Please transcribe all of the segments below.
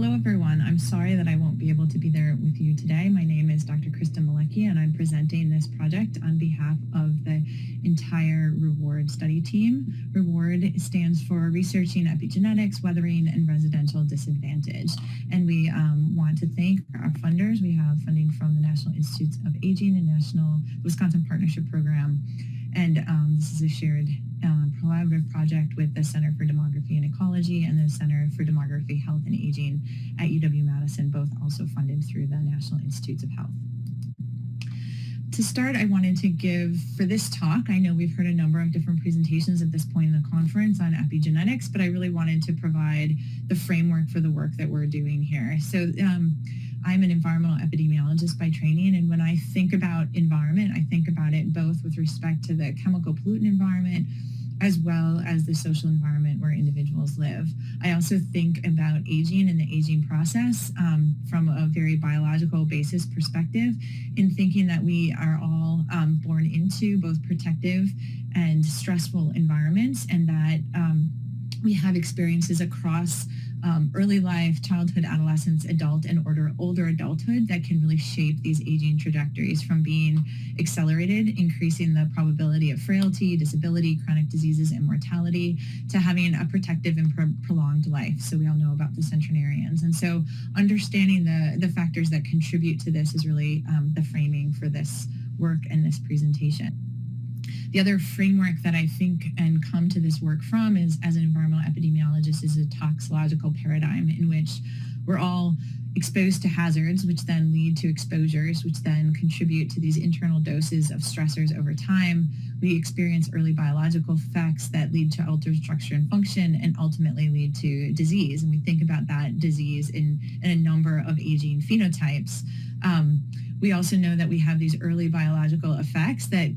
Hello, everyone. I'm sorry that I won't be able to be there with you today. My name is Dr. Kristen Malecki, and I'm presenting this project on behalf of the entire REWARD study team. REWARD stands for Researching Epigenetics, Weathering, and Residential Disadvantage. And we want to thank our funders. We have funding from the National Institutes of Aging and National Wisconsin Partnership Program. And this is a shared collaborative project with the Center for Demography and Ecology and the Center for Demography, Health, and Aging at UW-Madison, both also funded through the National Institutes of Health. To start, I wanted to give, for this talk, I know we've heard a number of different presentations at this point in the conference on epigenetics, but I really wanted to provide the framework for the work that we're doing here. So I'm an environmental epidemiologist by training, and when I think about environment, I think about it both with respect to the chemical pollutant environment as well as the social environment where individuals live. I also think about aging and the aging process from a very biological basis perspective, in thinking that we are all born into both protective and stressful environments, and that we have experiences across early life, childhood, adolescence, adult, and older adulthood that can really shape these aging trajectories, from being accelerated, increasing the probability of frailty, disability, chronic diseases, and mortality, to having a protective and prolonged life. So we all know about the centenarians. And so understanding the factors that contribute to this is really the framing for this work and this presentation. The other framework that I think and come to this work from is, as an environmental epidemiologist, is a toxicological paradigm in which we're all exposed to hazards, which then lead to exposures, which then contribute to these internal doses of stressors over time. We experience early biological effects that lead to altered structure and function and ultimately lead to disease. And we think about that disease in a number of aging phenotypes. We also know that we have these early biological effects that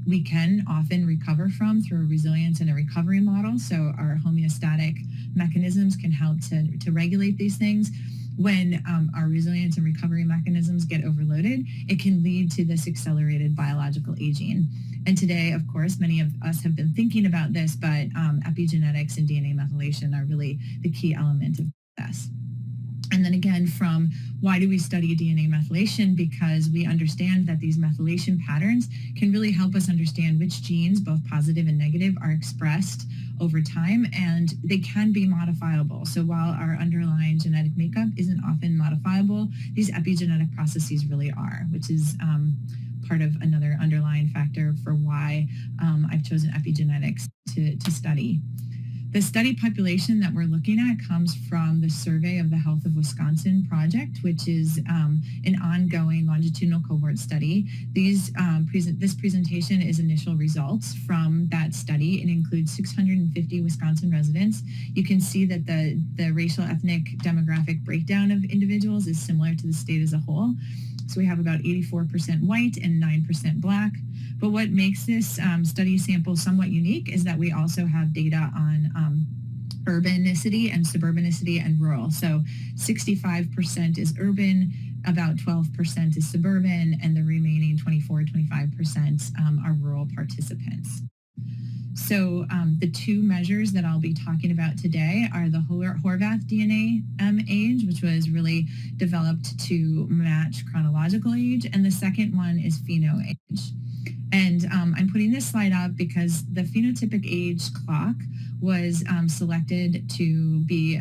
we can often recover from through a resilience and a recovery model. So our homeostatic mechanisms can help to regulate these things. When our resilience and recovery mechanisms get overloaded, it can lead to this accelerated biological aging. And today, of course, many of us have been thinking about this, but epigenetics and DNA methylation are really the key element of this. And then again, from why do we study DNA methylation? Because we understand that these methylation patterns can really help us understand which genes, both positive and negative, are expressed over time, and they can be modifiable. So while our underlying genetic makeup isn't often modifiable, these epigenetic processes really are, which is part of another underlying factor for why I've chosen epigenetics to study. The study population that we're looking at comes from the Survey of the Health of Wisconsin project, which is an ongoing longitudinal cohort study. This presentation is initial results from that study. It includes 650 Wisconsin residents. You can see that the racial, ethnic, demographic breakdown of individuals is similar to the state as a whole. So we have about 84% white and 9% black. But what makes this study sample somewhat unique is that we also have data on urbanicity and suburbanicity and rural. So 65% is urban, about 12% is suburban, and the remaining 25% are rural participants. So the two measures that I'll be talking about today are the Horvath DNAm age, which was really developed to match chronological age, and the second one is Phenoage. And I'm putting this slide up because the phenotypic age clock was selected to be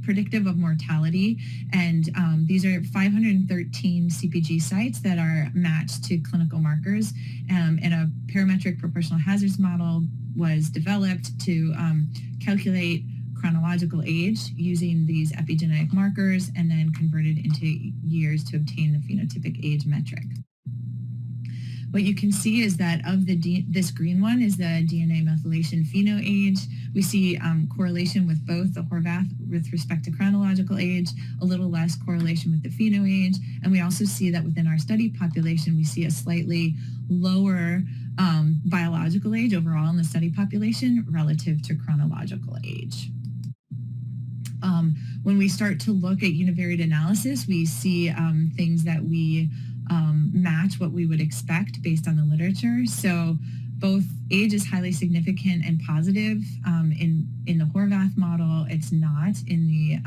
predictive of mortality. And these are 513 CPG sites that are matched to clinical markers. And a parametric proportional hazards model was developed to calculate chronological age using these epigenetic markers and then converted into years to obtain the phenotypic age metric. What you can see is that of this green one is the DNA methylation phenoage. We see correlation with both the Horvath with respect to chronological age, a little less correlation with the phenoage, and we also see that within our study population, we see a slightly lower biological age overall in the study population relative to chronological age. When we start to look at univariate analysis, we see things that we match what we would expect based on the literature. So both age is highly significant and positive. In the Horvath model, it's not in the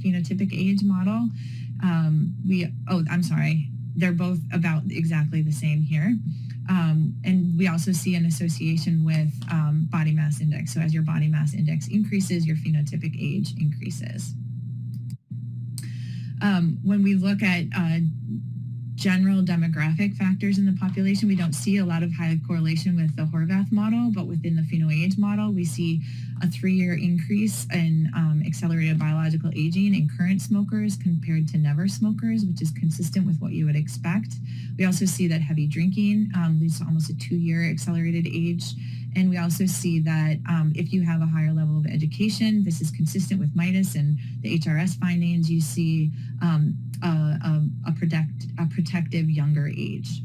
phenotypic age model. They're both about exactly the same here. And we also see an association with body mass index. So as your body mass index increases, your phenotypic age increases. When we look at general demographic factors in the population, we don't see a lot of high correlation with the Horvath model, but within the Phenoage model, we see a 3-year increase in accelerated biological aging in current smokers compared to never smokers, which is consistent with what you would expect. We also see that heavy drinking leads to almost a 2-year accelerated age. And we also see that if you have a higher level of education, this is consistent with MIDAS and the HRS findings, you see a protective younger age.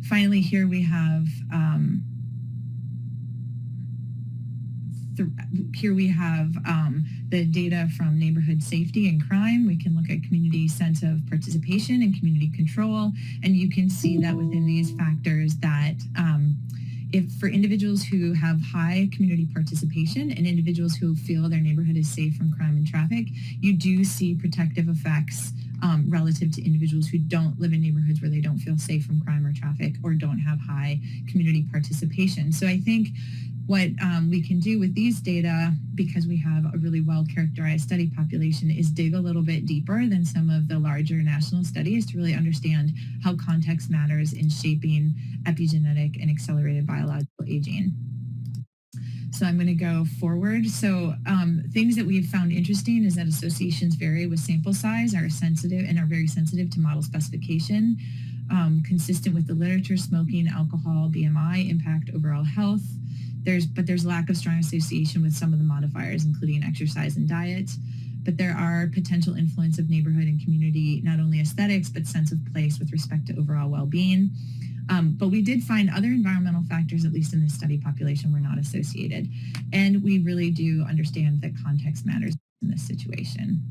Finally, here we have the data from neighborhood safety and crime. We can look at community sense of participation and community control, and you can see that within these factors that if for individuals who have high community participation and individuals who feel their neighborhood is safe from crime and traffic, you do see protective effects relative to individuals who don't live in neighborhoods where they don't feel safe from crime or traffic or don't have high community participation. So I think what we can do with these data, because we have a really well-characterized study population, is dig a little bit deeper than some of the larger national studies to really understand how context matters in shaping epigenetic and accelerated biological aging. So I'm going to go forward. So things that we've found interesting is that associations vary with sample size, are sensitive and are very sensitive to model specification, consistent with the literature. Smoking, alcohol, BMI impact overall health. There's lack of strong association with some of the modifiers, including exercise and diet. But there are potential influence of neighborhood and community, not only aesthetics, but sense of place with respect to overall well-being. But we did find other environmental factors, at least in this study population, were not associated. And we really do understand that context matters in this situation.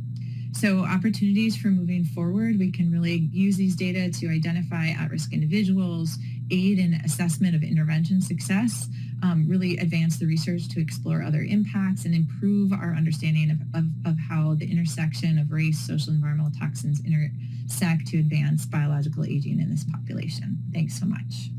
So opportunities for moving forward, we can really use these data to identify at-risk individuals, aid in assessment of intervention success, really advance the research to explore other impacts and improve our understanding of how the intersection of race, social, environmental toxins intersect to advance biological aging in this population. Thanks so much.